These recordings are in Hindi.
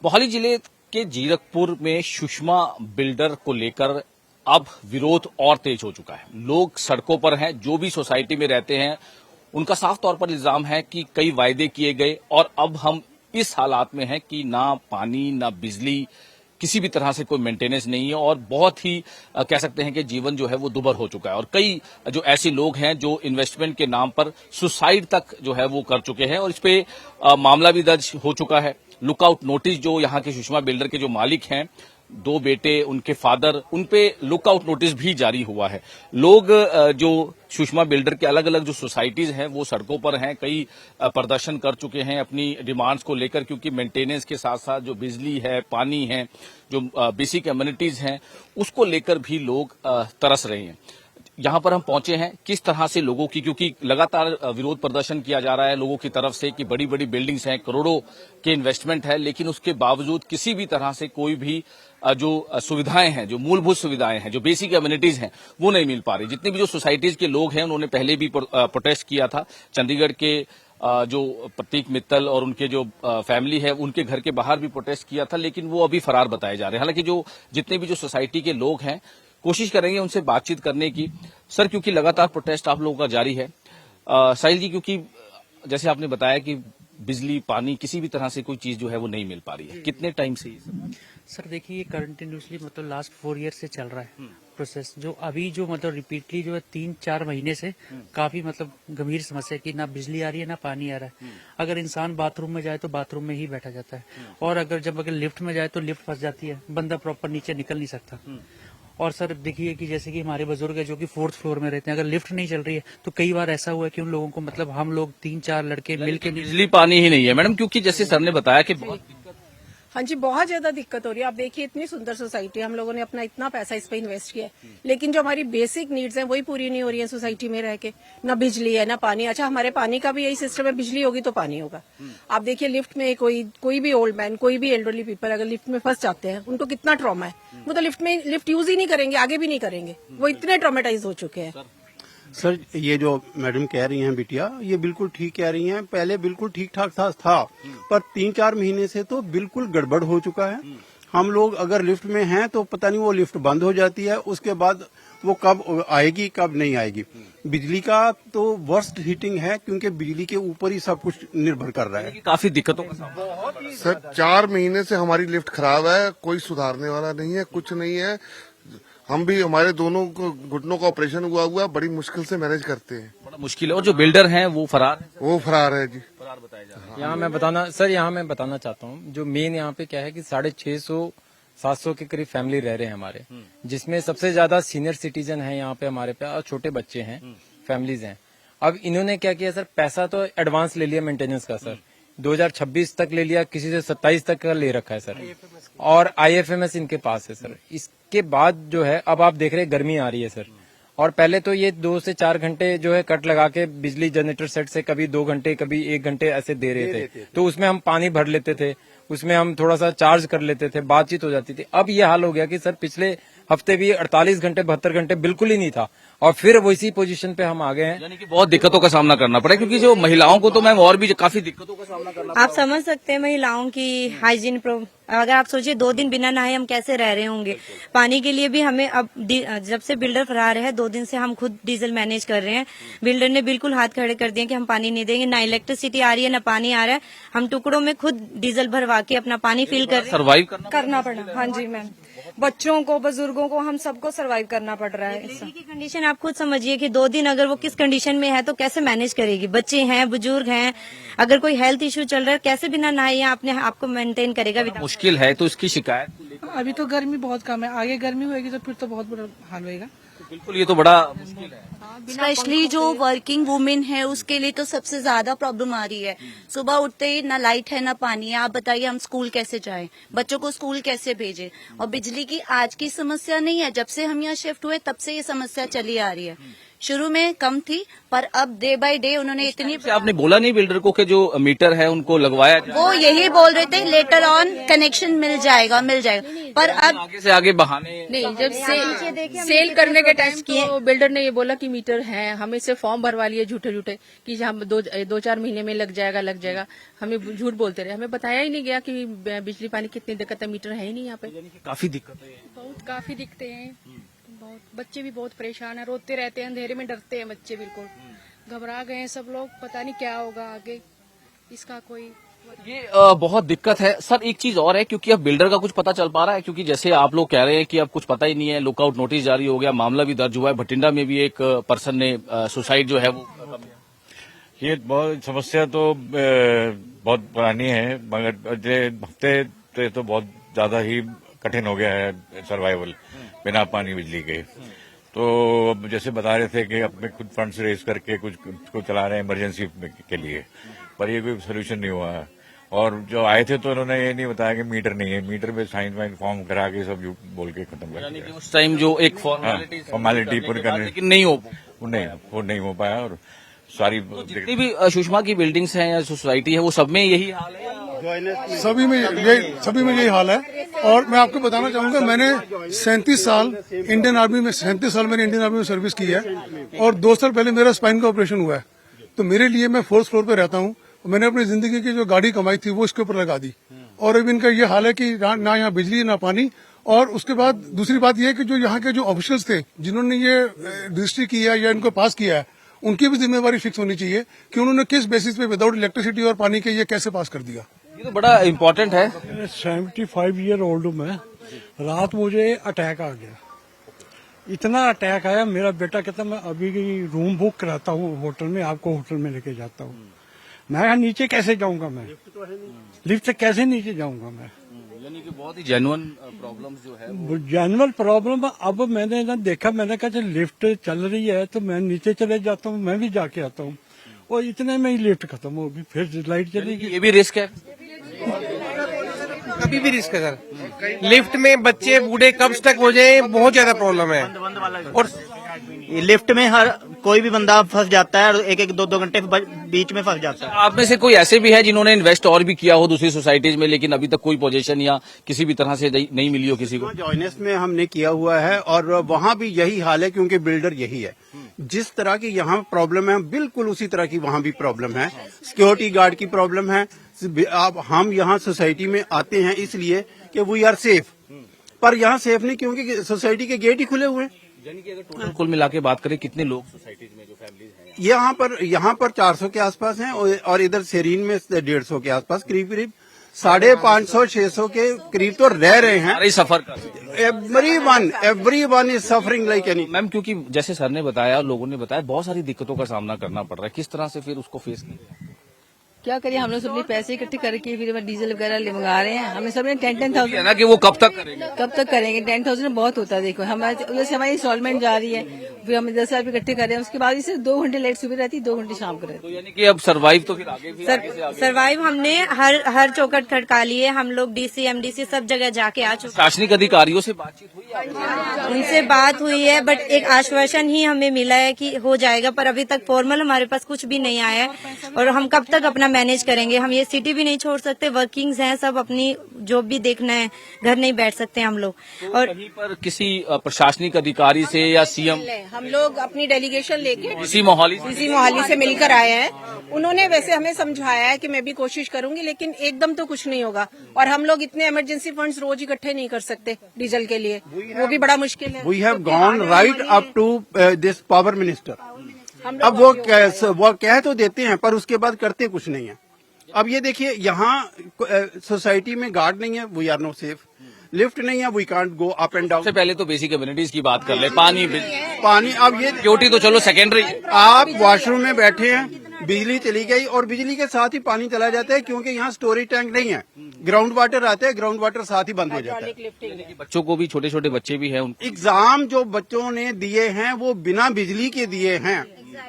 मोहाली जिले के जीरकपुर में सुषमा बिल्डर को लेकर अब विरोध और तेज हो चुका है। लोग सड़कों पर हैं, जो भी सोसाइटी में रहते हैं उनका साफ तौर पर इल्जाम है कि कई वायदे किए गए और अब हम इस हालात में हैं कि ना पानी ना बिजली, किसी भी तरह से कोई मेंटेनेंस नहीं है और बहुत ही कह सकते हैं कि जीवन जो है वो दुभर हो चुका है। और कई जो ऐसे लोग हैं जो इन्वेस्टमेंट के नाम पर सुसाइड तक जो है वो कर चुके हैं और इस पे मामला भी दर्ज हो चुका है। लुकआउट नोटिस जो यहाँ के सुषमा बिल्डर के जो मालिक हैं, दो बेटे, उनके फादर, उनपे लुकआउट नोटिस भी जारी हुआ है। लोग जो सुषमा बिल्डर के अलग अलग जो सोसाइटीज हैं वो सड़कों पर हैं, कई प्रदर्शन कर चुके हैं अपनी डिमांड्स को लेकर, क्योंकि मेंटेनेंस के साथ साथ जो बिजली है, पानी है, जो बेसिक एमिनिटीज हैं उसको लेकर भी लोग तरस रहे हैं। यहां पर हम पहुंचे हैं, किस तरह से लोगों की, क्योंकि लगातार विरोध प्रदर्शन किया जा रहा है लोगों की तरफ से कि बड़ी बड़ी बिल्डिंग्स हैं, करोड़ों के इन्वेस्टमेंट है, लेकिन उसके बावजूद किसी भी तरह से कोई भी जो सुविधाएं हैं, जो मूलभूत सुविधाएं हैं, जो बेसिक एमिनिटीज हैं, वो नहीं मिल पा रही। जितने भी जो सोसाइटीज के लोग हैं उन्होंने पहले भी प्रोटेस्ट किया था। चंडीगढ़ के जो प्रतीक मित्तल और उनके जो फैमिली है उनके घर के बाहर भी प्रोटेस्ट किया था, लेकिन वो अभी फरार बताए जा रहे हैं। हालांकि जो जितने भी जो सोसाइटी के लोग हैं कोशिश करेंगे उनसे बातचीत करने की। सर, क्योंकि लगातार प्रोटेस्ट आप लोगों का जारी है, साहिल जी, क्योंकि जैसे आपने बताया कि बिजली, पानी, किसी भी तरह से कोई चीज जो है वो नहीं मिल पा रही है, कितने टाइम से? सर देखिए, ये कंटिन्यूसली मतलब लास्ट 4 ईयर से चल रहा है प्रोसेस। जो अभी जो मतलब रिपीटली जो है 3-4 महीने से काफी मतलब गंभीर समस्या कि ना बिजली आ रही है ना पानी आ रहा है। अगर इंसान बाथरूम में जाए तो बाथरूम में ही बैठा जाता है, और अगर लिफ्ट में जाए तो लिफ्ट फंस जाती है, बंदा प्रॉपर नीचे निकल नहीं सकता। और सर देखिए कि जैसे कि हमारे बुजुर्ग है जो कि 4th फ्लोर में रहते हैं, अगर लिफ्ट नहीं चल रही है तो कई बार ऐसा हुआ है कि उन लोगों को मतलब हम लोग 3-4 लड़के मिलके बिजली पानी ही नहीं है मैडम, क्योंकि जैसे सर ने बताया कि बहुत हाँ जी, बहुत ज्यादा दिक्कत हो रही है। आप देखिए, इतनी सुंदर सोसाइटी, हम लोगों ने अपना इतना पैसा इस पे इन्वेस्ट किया है, लेकिन जो हमारी बेसिक नीड्स हैं वही पूरी नहीं हो रही है सोसाइटी में रह के। ना बिजली है ना पानी। अच्छा, हमारे पानी का भी यही सिस्टम है, बिजली होगी तो पानी होगा। आप देखिए, लिफ्ट में कोई भी ओल्ड मैन, कोई भी एल्डरली पीपल अगर लिफ्ट में फंस जाते हैं, उनको कितना ट्रॉमा है। वो तो लिफ्ट यूज ही नहीं करेंगे, आगे भी नहीं करेंगे, वो इतने ट्रॉमेटाइज हो चुके हैं। सर, ये जो मैडम कह रही हैं बिटिया, ये बिल्कुल ठीक कह रही हैं। पहले बिल्कुल ठीक ठाक था, पर 3-4 महीने से तो बिल्कुल गड़बड़ हो चुका है। हम लोग अगर लिफ्ट में हैं तो पता नहीं वो लिफ्ट बंद हो जाती है, उसके बाद वो कब आएगी कब नहीं आएगी। बिजली का तो वर्स्ट हीटिंग है, क्योंकि बिजली के ऊपर ही सब कुछ निर्भर कर रहा है। काफी दिक्कतों का सामना। सर 4 महीने से हमारी लिफ्ट खराब है, कोई सुधारने वाला नहीं है, कुछ नहीं है। हम भी, हमारे दोनों घुटनों का ऑपरेशन हुआ है, बड़ी मुश्किल से मैनेज करते हैं। बड़ा मुश्किल है। और जो बिल्डर हैं वो फरार है। वो फरार है जी। फरार बताया जा रहा है। यहाँ मैं बताना चाहता हूँ, जो मेन यहाँ पे क्या है कि 650-700 के करीब फैमिली रह रहे हैं हमारे, जिसमें सबसे ज्यादा सीनियर सिटीजन है यहाँ पे हमारे पे, और छोटे बच्चे हैं, फैमिलीज हैं। अब इन्होंने क्या किया सर, पैसा तो एडवांस ले लिया मेंटेनेंस का सर, 2026 तक ले लिया, किसी से 27 तक का ले रखा है सर, और IFMS इनके पास है सर। इसके बाद जो है, अब आप देख रहे हैं गर्मी आ रही है सर, और पहले तो ये 2 से 4 घंटे जो है कट लगा के बिजली जनरेटर सेट से कभी 2 घंटे कभी 1 घंटे ऐसे दे रहे थे, तो उसमें हम पानी भर लेते थे, उसमें हम थोड़ा सा चार्ज कर लेते थे, बातचीत हो जाती थी। अब ये हाल हो गया कि सर पिछले हफ्ते भी 48 घंटे 72 घंटे बिल्कुल ही नहीं था, और फिर वो इसी पोजीशन पे हम आ गए हैं। यानी कि बहुत दिक्कतों का सामना करना पड़ा, क्योंकि जो महिलाओं को तो मैम और भी काफी दिक्कतों का सामना करना पड़ा। आप समझ सकते हैं महिलाओं की हाइजीन अगर आप सोचिए 2 दिन बिना नहाए हम कैसे रह रहे होंगे। पानी के लिए भी हमें अब जब से बिल्डर फरार है 2 दिन से हम खुद डीजल मैनेज कर रहे हैं। बिल्डर ने बिल्कुल हाथ खड़े कर दिए कि हम पानी नहीं देंगे, ना इलेक्ट्रिसिटी आ रही है ना पानी आ रहा है। हम टुकड़ों में खुद डीजल भरवा के अपना पानी फिल कर सर्वाइव करना पड़ा। हाँ जी मैम, बच्चों को, बुजुर्गों को, हम सबको सर्वाइव करना पड़ रहा है। बिजली की कंडीशन आप खुद समझिए कि 2 दिन अगर वो किस कंडीशन में है तो कैसे मैनेज करेगी। बच्चे हैं, बुजुर्ग हैं, अगर कोई हेल्थ इश्यू चल रहा है, कैसे बिना नहाए अपने आप को मेंटेन करेगा। मुश्किल है, तो इसकी शिकायत अभी तो गर्मी बहुत कम है, आगे गर्मी होगी तो फिर तो बहुत बुरा हाल होगा। बिल्कुल, ये तो बड़ा मुश्किल है। स्पेशली जो वर्किंग वुमेन है उसके लिए तो सबसे ज्यादा प्रॉब्लम आ रही है। सुबह उठते ही ना लाइट है ना पानी है। आप बताइए हम स्कूल कैसे जाएं, बच्चों को स्कूल कैसे भेजें। और बिजली की आज की समस्या नहीं है, जब से हम यहाँ शिफ्ट हुए तब से ये समस्या चली आ रही है, शुरू में कम थी, पर अब डे बाय डे उन्होंने इतनी, आपने बोला नहीं बिल्डर को कि जो मीटर है उनको लगवाया जाए? वो यही बोल रहे थे लेटर ऑन कनेक्शन मिल जाएगा, पर अब आगे से आगे बहाने। नहीं, जब सेल करने के टाइम तो बिल्डर ने ये बोला कि मीटर है, हमें से फॉर्म भरवा लिए झूठे झूठे कि हम 2-4 महीने में लग जाएगा। हमें झूठ बोलते रहे, हमें बताया ही नहीं गया कि बिजली पानी कितनी दिक्कत है, मीटर है ही नहीं यहाँ पे। काफी दिक्कत है। बहुत काफी दिखते हैं, बहुत बच्चे भी बहुत परेशान है, रोते रहते हैं, अंधेरे में डरते हैं बच्चे, बिल्कुल घबरा गए हैं सब लोग, पता नहीं क्या होगा आगे इसका कोई। ये बहुत दिक्कत है सर। एक चीज और है, क्योंकि अब बिल्डर का कुछ पता चल पा रहा है, क्योंकि जैसे आप लोग कह रहे हैं कि अब कुछ पता ही नहीं है, लुकआउट नोटिस जारी हो गया, मामला भी दर्ज हुआ है, भटिंडा में भी एक पर्सन ने सुसाइड जो है वो। ये बहुत समस्या तो बहुत पुरानी है, मगर अगले हफ्ते तो बहुत ज्यादा ही कठिन हो गया है सर्वाइवल बिना पानी बिजली के। तो जैसे बता रहे थे कि अपने खुद फंड्स रेज करके कुछ को चला रहे हैं इमरजेंसी के लिए, पर ये कोई सोल्यूशन नहीं हुआ है। और जो आए थे तो उन्होंने ये नहीं बताया कि मीटर नहीं है, मीटर पे साइन वाइन फॉर्म करा के सब झूठ बोल के खत्म कर दिया। उस टाइम जो एक फॉर्मेलिटी पूरी करने, लेकिन नहीं हो, वो नहीं हो पाया। और सारी जितनी भी सुषमा की बिल्डिंग्स हैं या सोसाइटी है, वो सब में यही हाल है? सभी में यही हाल है। और मैं आपको बताना चाहूंगा, मैंने 37 साल इंडियन आर्मी में सर्विस की है, और 2 साल पहले मेरा स्पाइन का ऑपरेशन हुआ है। तो मेरे लिए, मैं 4th फ्लोर पे रहता हूँ, मैंने अपनी जिंदगी की जो गाड़ी कमाई थी वो इसके ऊपर लगा दी, और अब इनका ये हाल है कि ना यहाँ बिजली ना पानी। और उसके बाद दूसरी बात यह है कि जो यहाँ के जो ऑफिशियल्स थे जिन्होंने ये रजिस्ट्री किया या इनको पास किया है, उनकी भी जिम्मेवारी फिक्स होनी चाहिए कि उन्होंने किस बेसिस पे विदाउट इलेक्ट्रिसिटी और पानी के ये कैसे पास कर दिया। ये तो बड़ा इम्पोर्टेंट है। 75 ईयर ओल्ड हूँ मैं। रात मुझे अटैक आ गया, इतना अटैक आया, मेरा बेटा कहता मैं अभी रूम बुक कराता हूँ होटल में, आपको होटल में लेके जाता हूँ। मैं यहाँ नीचे कैसे जाऊंगा, मैं लिफ्ट से कैसे नीचे जाऊंगा मैं? यानी कि बहुत ही जेन्युइन प्रॉब्लम जो है, जेन्युइन प्रॉब्लम। अब मैंने ना देखा, मैंने कहा लिफ्ट चल रही है तो मैं नीचे चले जाता हूँ, मैं भी जाके आता हूँ, और इतने में ही लिफ्ट खत्म होगी, फिर लाइट चलेगी। ये भी रिस्क है, कभी भी रिस्क है सर। लिफ्ट में बच्चे बूढ़े कब स्टक हो जाए, बहुत ज्यादा प्रॉब्लम है। और लिफ्ट में हर कोई भी बंदा फंस जाता है, और 1-2 घंटे बीच में फंस जाता है। आप में से कोई ऐसे भी है जिन्होंने इन्वेस्ट और भी किया हो दूसरी सोसाइटीज में, लेकिन अभी तक कोई पोजीशन या किसी भी तरह से नहीं मिली हो किसी को? जॉइनेस में हमने किया हुआ है, और वहाँ भी यही हाल है, क्योंकि बिल्डर यही है। जिस तरह की यहाँ प्रॉब्लम है, बिल्कुल उसी तरह की वहाँ भी प्रॉब्लम है। सिक्योरिटी गार्ड की प्रॉब्लम है। अब हम यहाँ सोसाइटी में आते हैं इसलिए कि वी आर सेफ, पर यहाँ सेफ नहीं, क्योंकि सोसाइटी के गेट ही खुले हुए हैं। यानी कि अगर टोटल कुल मिला के बात करें, कितने लोग सोसाइटीज में जो फैमिलीज हैं यहाँ पर 400 के आसपास हैं, और इधर सेरीन में 150 के आसपास, करीब 550-600 के करीब तो रह रहे हैं। सफर कर everyone is suffering like any. Ma'am, क्योंकि जैसे सर ने बताया, लोगों ने बताया, बहुत सारी दिक्कतों का सामना करना पड़ रहा है, किस तरह से फिर उसको फेस किया? क्या करिए, हम लोग सबने पैसे इकट्ठे करके फिर डीजल वगैरह मंगा रहे हैं। हमें सबने 10,000 ना कि वो कब तक करेंगे? 10,000 बहुत होता है। देखो जैसे हमारी इंस्टॉलमेंट जा रही है, फिर हम 10,000 रुपये इकट्ठे कर रहे हैं, उसके बाद इसे 2 घंटे लेट सुबह रहती है, 2 घंटे शाम को रहती है। तो यानी कि अब सर्वाइव तो फिर आगे भी सर्वाइव हमने हर चौकट खड़का लिए, हम लोग डीसी एमडीसी सब जगह जाके आ चुके। प्रशासनिक अधिकारियों से बातचीत हुई है? उनसे बात हुई है, बट एक आश्वासन ही हमें मिला है कि हो जाएगा, पर अभी तक फॉर्मल हमारे पास कुछ भी नहीं आया है। और हम कब तक अपना मैनेज करेंगे? हम ये सिटी भी नहीं छोड़ सकते, वर्किंग्स हैं सब, अपनी जॉब भी देखना है, घर नहीं बैठ सकते हम लोग। तो और कहीं पर किसी प्रशासनिक अधिकारी से या सीएम, हम लोग अपनी डेलीगेशन लेके इसी मोहाली से मिलकर आए हैं। उन्होंने वैसे हमें समझाया है कि मैं भी कोशिश करूंगी, लेकिन एकदम तो कुछ नहीं होगा, और हम लोग इतने इमरजेंसी फंड्स रोज इकट्ठे नहीं कर सकते डीजल के लिए, वो भी बड़ा मुश्किल है। We have gone right up to this power minister. अब वो कह तो देते हैं, पर उसके बाद करते कुछ नहीं है। अब ये देखिए, यहाँ सोसाइटी में गार्ड नहीं है, we are no safe. Lift नहीं है, we can't go up and down. सबसे पहले तो बेसिक कम्युनिटीज की बात कर ले, पानी। अब ये सिक्योरिटी तो चलो सेकेंडरी। आप वॉशरूम में बैठे हैं, बिजली चली गई, और बिजली के साथ ही पानी चला जाता है, क्योंकि यहाँ स्टोरेज टैंक नहीं है। ग्राउंड वाटर आता है, ग्राउंड वाटर साथ ही बंद हो जाता है। बच्चों को भी, छोटे छोटे बच्चे भी हैं, एग्जाम जो बच्चों ने दिए हैं वो बिना बिजली के दिए हैं।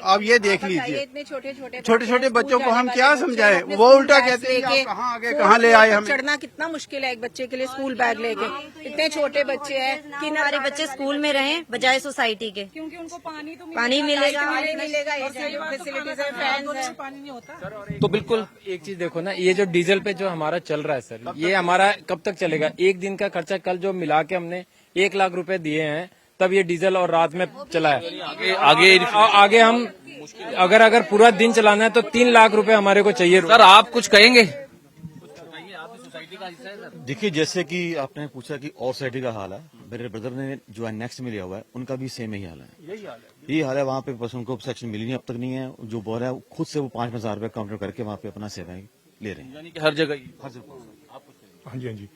आप ये देख लीजिए, इतने छोटे छोटे बच्चों को हम क्या समझाएं, वो उल्टा कहते हैं कि आप कहाँ आगे कहाँ ले आए हमें। चढ़ना कितना मुश्किल है एक बच्चे के लिए, स्कूल बैग लेके, इतने छोटे बच्चे हैं कि हमारे बच्चे स्कूल में रहें बजाय सोसाइटी के, क्योंकि उनको पानी तो पानी मिलेगा। फैसिलिटीज है, फैंस है, पानी नहीं होता। तो बिल्कुल एक चीज देखो ना, ये जो डीजल पे जो हमारा चल रहा है सर, ये हमारा कब तक चलेगा? एक दिन का खर्चा कल जो मिला के हमने 1 लाख रुपए दिए हैं, तब ये डीजल और रात में चला है। आगे हम अगर पूरा दिन चलाना है तो 3 लाख रुपए हमारे को चाहिए। सर आप कुछ कहेंगे? देखिए, जैसे कि आपने पूछा कि और सोसाइटी का हाल है, मेरे ब्रदर ने जो है नेक्स्ट में लिया हुआ है, उनका भी सेम ही हाल है। यही हाल है वहाँ पे, बस उनको सेक्शन मिली नहीं अब तक नहीं है। जो बोल रहा है खुद से वो 5,000 रुपए काउंटर करके वहाँ पे अपना सेवाएं ले रहे हैं। यानी कि हर जगह हाँ जी, हाँ जी,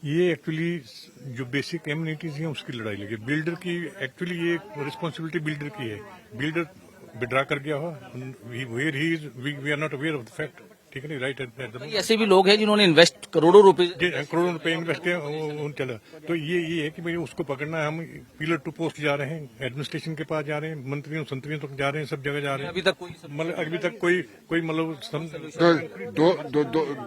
ये एक्चुअली जो बेसिक कम्युनिटीज हैं उसकी लड़ाई लगी। बिल्डर की एक्चुअली ये रिस्पॉन्सिबिलिटी बिल्डर की है। बिल्डर विड्रा कर गया हो, we are not aware of the fact, ठीक है नहीं, राइट। ऐसे भी लोग हैं जिन्होंने इन्वेस्ट करोड़ों रुपए इन्वेस्ट किया, चला। तो ये है कि भाई उसको पकड़ना है। हम पिलर टू पोस्ट जा रहे हैं, एडमिनिस्ट्रेशन के पास जा रहे हैं, मंत्रियों संतरियों तक जा रहे हैं, सब जगह जा रहे हैं। अभी तक कोई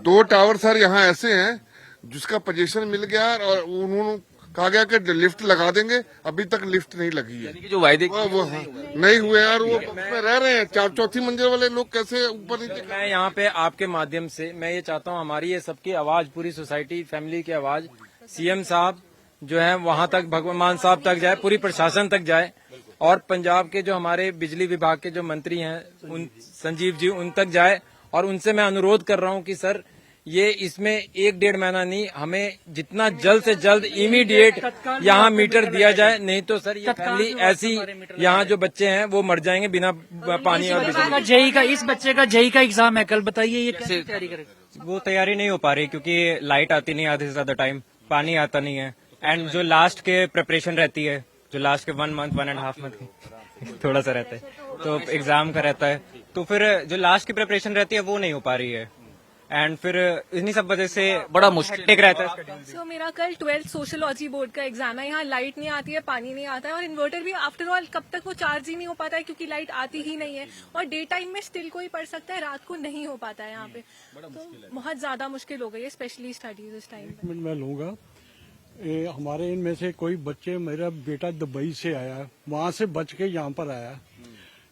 दो टावर सर यहाँ ऐसे हैं जिसका पोजीशन मिल गया और उन्होंने कहा गया कि लिफ्ट लगा देंगे, अभी तक लिफ्ट नहीं लगी है। जो वायदे वो नहीं हुए यार, वो उसमें रह रहे हैं। चौथी मंजिल वाले लोग कैसे ऊपर नीचे। मैं यहाँ पे आपके माध्यम से मैं ये चाहता हूँ, हमारी ये सबकी आवाज, पूरी सोसाइटी फैमिली की आवाज सीएम साहब जो है वहाँ तक, भगवान साहब तक जाए, पूरी प्रशासन तक जाए, और पंजाब के जो हमारे बिजली विभाग के जो मंत्री हैं उन संजीव जी, उन तक जाए। और उनसे मैं अनुरोध कर रहा हूँ कि सर ये इसमें 1-1.5 महीना नहीं, हमें जितना जल्द से जल्द इमीडिएट यहाँ मीटर दिया जाए, नहीं तो सर ये फैमिली ऐसी, यहाँ जो बच्चे हैं वो मर जाएंगे बिना पानी और बिजली। जेई का, इस बच्चे का जेई का एग्जाम है कल, बताइए ये कैसे तैयारी करेगा? वो तैयारी नहीं हो पा रही क्योंकि लाइट आती नहीं आधे से ज्यादा टाइम, पानी आता नहीं है, एंड जो लास्ट के प्रिपरेशन रहती है, जो लास्ट के 1 मंथ 1.5 मंथ की थोड़ा सा रहता है, तो एग्जाम का रहता है, तो फिर जो लास्ट की प्रिपरेशन रहती है वो नहीं हो पा रही है, एंड फिर इन्हीं सब वजह से बड़ा मुश्किल रहता है। सो मेरा कल 12th सोशियोलॉजी बोर्ड का एग्जाम है। यहाँ लाइट नहीं आती है, पानी नहीं आता है, और इन्वर्टर भी आफ्टर ऑल कब तक वो चार्ज ही नहीं हो पाता है क्योंकि लाइट आती ही नहीं है। और डे टाइम में स्टिल कोई पढ़ सकता है, रात को नहीं हो पाता है यहाँ पे, तो बहुत ज्यादा मुश्किल हो गई है स्पेशली स्टडीज इस टाइम पे। मैं लूंगा, हमारे इनमें से कोई बच्चे, मेरा बेटा दुबई से आया, वहां से बच के यहाँ पर आया।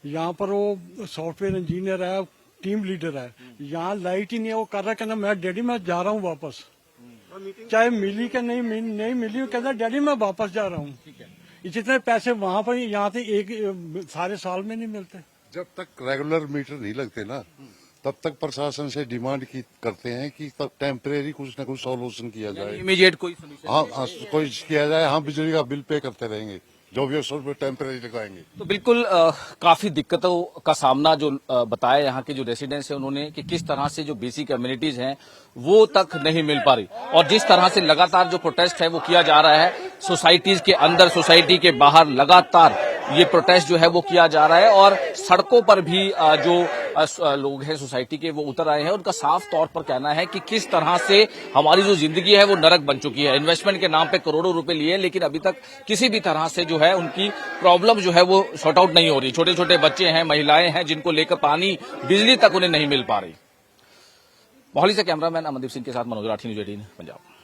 यहाँ पर वो सॉफ्टवेयर इंजीनियर है, टीम लीडर है, यहाँ लाइट ही नहीं है। वो कर रहा है, कहना मैं डैडी मैं जा रहा हूँ वापस, चाहे मिली कि नहीं मिली, कहना डैडी मैं वापस जा रहा हूँ। जितने पैसे वहाँ पर, यहाँ से एक सारे साल में नहीं मिलते। जब तक रेगुलर मीटर नहीं लगते ना, तब तक प्रशासन से डिमांड की करते हैं कि तब टेम्परेरी कुछ न कुछ सॉल्यूशन किया जाए, इमीडिएट कोई सॉल्यूशन। हाँ, कोई किया जाए। हम बिजली का बिल पे करते रहेंगे, जो भी उसमें टेम्परेरी लगाएंगे। तो बिल्कुल काफी दिक्कतों का सामना जो बताया यहाँ के जो रेसिडेंट्स हैं उन्होंने, कि किस तरह से जो बेसिक कम्युनिटीज हैं वो तक नहीं मिल पा रही, और जिस तरह से लगातार जो प्रोटेस्ट है वो किया जा रहा है सोसाइटीज के अंदर, सोसाइटी के बाहर लगातार ये प्रोटेस्ट जो है वो किया जा रहा है। और सड़कों पर भी जो लोग हैं सोसाइटी के वो उतर आए हैं। उनका साफ तौर पर कहना है कि किस तरह से हमारी जो जिंदगी है वो नरक बन चुकी है। इन्वेस्टमेंट के नाम पे करोड़ों रुपए लिए, लेकिन अभी तक किसी भी तरह से जो है उनकी प्रॉब्लम जो है वो सॉर्ट आउट नहीं हो रही। छोटे छोटे बच्चे हैं, महिलाएं हैं, जिनको लेकर पानी, बिजली तक उन्हें नहीं मिल पा रही। मोहाली से कैमरामैन अमनदीप सिंह के साथ मनोज राठी, न्यूज़ 18 पंजाब।